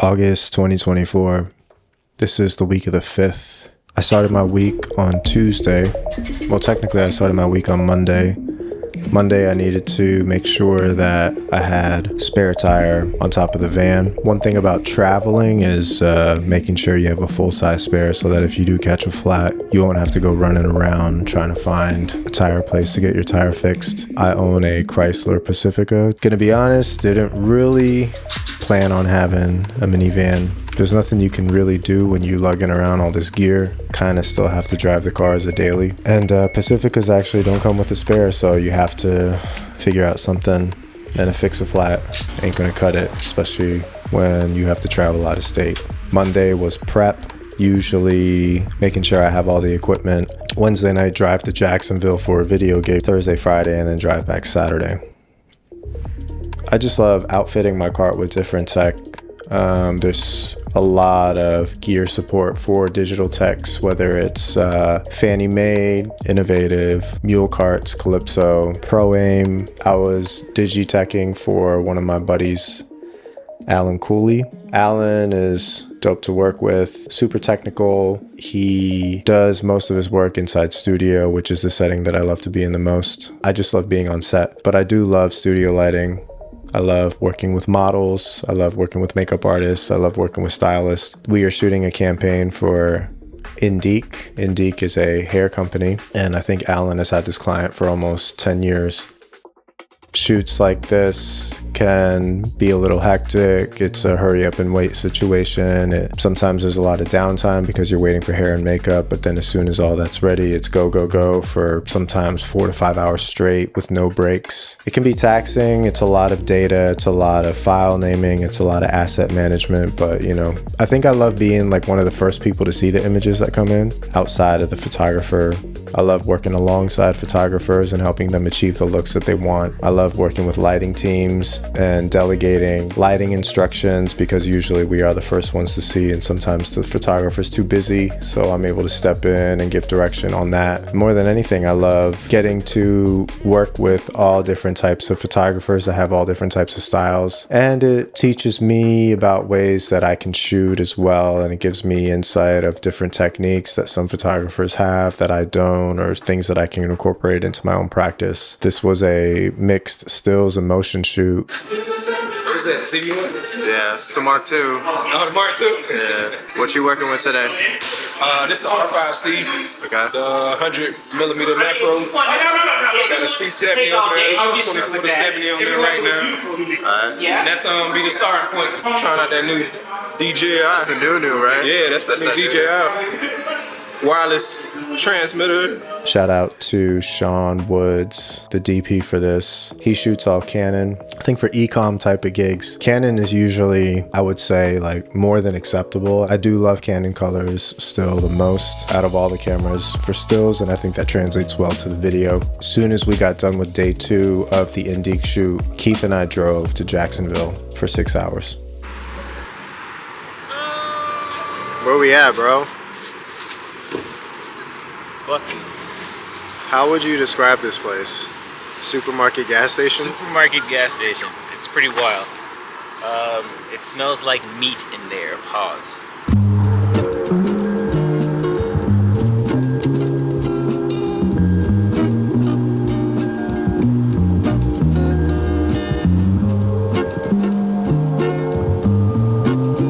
August 2024. This is the week of the 5th. I started my week on Tuesday. Well, technically I started my week on Monday. Monday I needed to make sure that I had spare tire on top of the van. One thing about traveling is making sure you have a full-size spare so that if you do catch a flat, you won't have to go running around trying to find a tire place to get your tire fixed. I own a Chrysler Pacifica. Gonna be honest, didn't really plan on having a minivan. There's nothing you can really do when you lugging around all this gear. Kind of still have to drive the car as a daily. And Pacificas actually don't come with a spare, so you have to figure out something, and a fix a flat ain't gonna cut it, especially when you have to travel out of state. Monday was prep, usually making sure I have all the equipment. Wednesday night, drive to Jacksonville for a video gig. Thursday, Friday, and then drive back Saturday. I just love outfitting my cart with different tech. There's a lot of gear support for digital techs, whether it's Fannie Mae, Innovative, Mule Carts, Calypso, Pro Aim. I was Digiteching for one of my buddies, Allen Cooley. Allen is dope to work with, super technical. He does most of his work inside studio, which is the setting that I love to be in the most. I just love being on set, but I do love studio lighting. I love working with models. I love working with makeup artists. I love working with stylists. We are shooting a campaign for Indique. Indique is a hair company, and I think Allen has had this client for almost 10 years. Shoots like this can be a little hectic. It's a hurry up and wait situation. Sometimes there's a lot of downtime because you're waiting for hair and makeup, but then as soon as all that's ready, it's go, go, go for sometimes 4 to 5 hours straight with no breaks. It can be taxing. It's a lot of data. It's a lot of file naming. It's a lot of asset management, but you know, I think I love being like one of the first people to see the images that come in outside of the photographer. I love working alongside photographers and helping them achieve the looks that they want. I love working with lighting teams and delegating lighting instructions because usually we are the first ones to see, and sometimes the photographer's too busy, so I'm able to step in and give direction on that. More than anything, I love getting to work with all different types of photographers that have all different types of styles, and it teaches me about ways that I can shoot as well, and it gives me insight of different techniques that some photographers have that I don't, or things that I can incorporate into my own practice. This was a mixed stills and motion shoot. What is that, ZV-1M2? Yeah, it's a Mark II. Oh, the Mark II? Yeah. What you working with today? This the R5C. Okay. The 100mm macro. Got a C70 over there, 24 to 70 on there right now. Alright. And that's gonna be the starting point. I'm trying out that new DJI. That's the new, right? Yeah, that's the new DJI. Wireless transmitter. Shout out to Sean Woods, the DP for this. He shoots all Canon. I think for e-com type of gigs, Canon is usually, I would say, like more than acceptable. I do love Canon colors still the most out of all the cameras for stills, and I think that translates well to the video. As soon as we got done with day 2 of the Indique shoot, Keith and I drove to Jacksonville for 6 hours. Where we at, bro? Bucky. How would you describe this place? Supermarket gas station? Supermarket gas station. It's pretty wild. It smells like meat in there. Pause.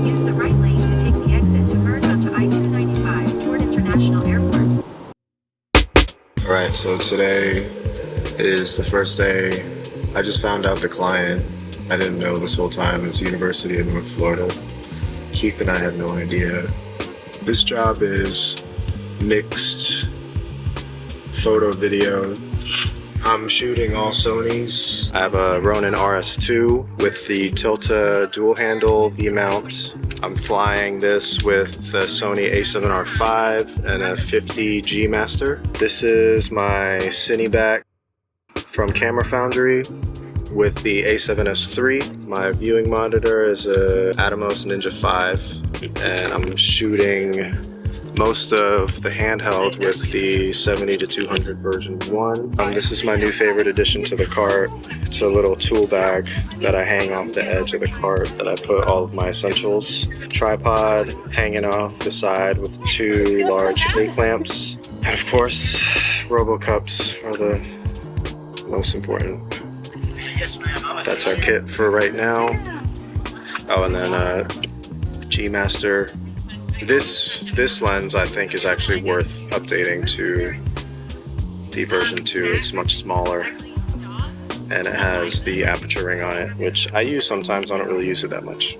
Use the right lane to take the exit to merge onto I-295 toward International Airport. Alright, so today is the first day. I just found out the client. I didn't know this whole time. It's University of North Florida. Keith and I have no idea. This job is mixed photo video. I'm shooting all Sonys. I have a Ronin RS2 with the Tilta dual handle V-mount. I'm flying this with the Sony a7R5 and a 50 G Master. This is my Cineback from Camera Foundry with the A7S III. My viewing monitor is a Atomos Ninja 5, and I'm shooting most of the handheld with the 70 to 200 version 1. This is my new favorite addition to the cart. It's a little tool bag that I hang off the edge of the cart that I put all of my essentials. Tripod hanging off the side with 2 large A-clamps. And of course, Robo-Cups are the most important. That's our kit for right now. Oh, and then G-Master. This lens I think is actually worth updating to the version 2. It's much smaller and it has the aperture ring on it, which I use sometimes. I don't really use it that much.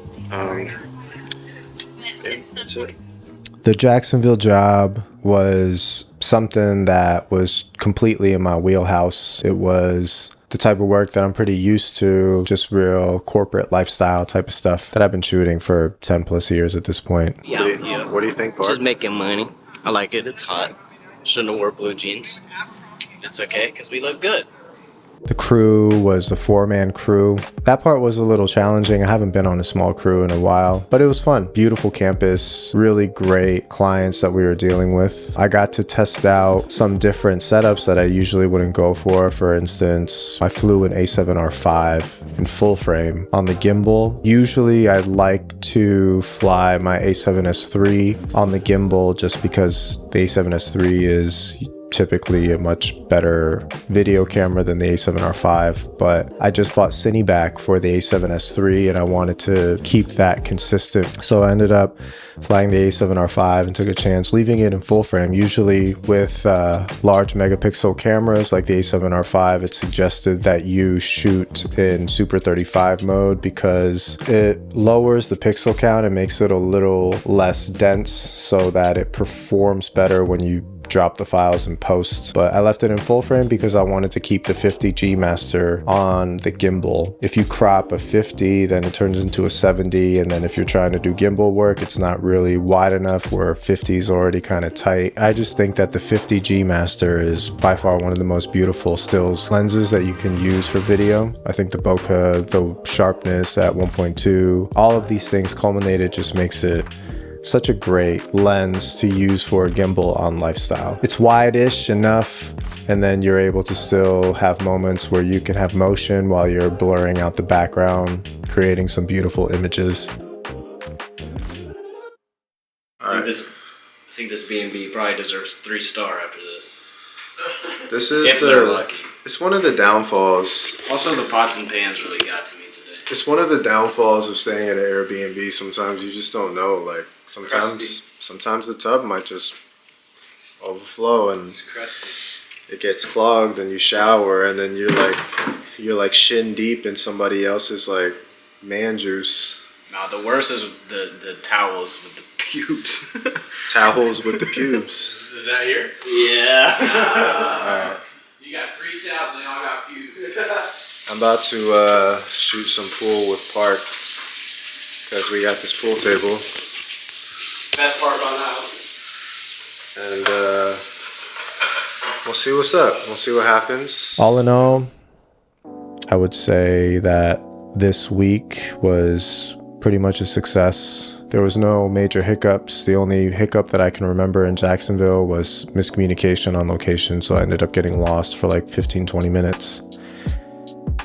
Yeah, that's it. The Jacksonville job was something that was completely in my wheelhouse. It was the type of work that I'm pretty used to, just real corporate lifestyle type of stuff that I've been shooting for 10 plus years at this point. Yeah. What do you think, Bart? Just making money. I like it. It's hot. Shouldn't have wore blue jeans. It's okay, because we look good. The crew was a 4-man crew. That part was a little challenging. I haven't been on a small crew in a while, but it was fun. Beautiful campus, really great clients that we were dealing with. I got to test out some different setups that I usually wouldn't go for. For instance, I flew an A7R5 in full frame on the gimbal. Usually I like to fly my A7S III on the gimbal just because the A7S III is typically a much better video camera than the A7R5, but I just bought Cine back for the A7S III and I wanted to keep that consistent. So I ended up flying the A7R5 and took a chance leaving it in full frame. Usually with large megapixel cameras like the A7R5, it's suggested that you shoot in Super 35 mode because it lowers the pixel count and makes it a little less dense so that it performs better when you drop the files in post. But I left it in full frame because I wanted to keep the 50 G-Master on the gimbal. If you crop a 50, then it turns into a 70, and then if you're trying to do gimbal work, it's not really wide enough where 50 is already kind of tight. I just think that the 50 G-Master is by far one of the most beautiful stills lenses that you can use for video. I think the bokeh, the sharpness at 1.2, all of these things culminated just makes it such a great lens to use for a gimbal on lifestyle. It's wide-ish enough, and then you're able to still have moments where you can have motion while you're blurring out the background, creating some beautiful images. I think this B&B probably deserves 3-star after this. This is If they're lucky. It's one of the downfalls. Also, the pots and pans really got to me today. It's one of the downfalls of staying at an Airbnb. Sometimes you just don't know. Like sometimes the tub might just overflow and it gets clogged, and you shower, and then you're like shin deep in somebody else's like man juice. No, the worst is the towels with the pubes. Towels with the pubes. Is that here? Yeah. Alright. You got 3 towels and they all got pubes. I'm about to shoot some pool with Park because we got this pool table. Best part about that one. And we'll see what's up. We'll see what happens. All in all, I would say that this week was pretty much a success. There was no major hiccups. The only hiccup that I can remember in Jacksonville was miscommunication on location. So I ended up getting lost for like 15-20 minutes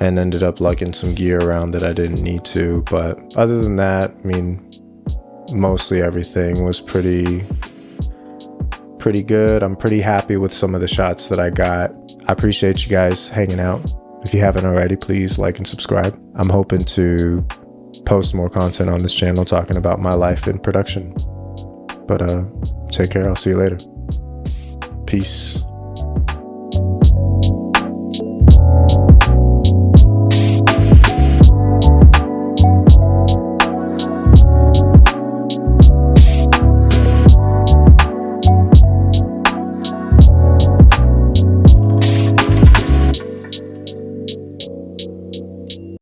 and ended up lugging some gear around that I didn't need to. But other than that, I mean, mostly everything was pretty good. I'm pretty happy with some of the shots that I got. I appreciate you guys hanging out. If you haven't already, please like and subscribe. I'm hoping to post more content on this channel talking about my life in production. But take care. I'll see you later. Peace.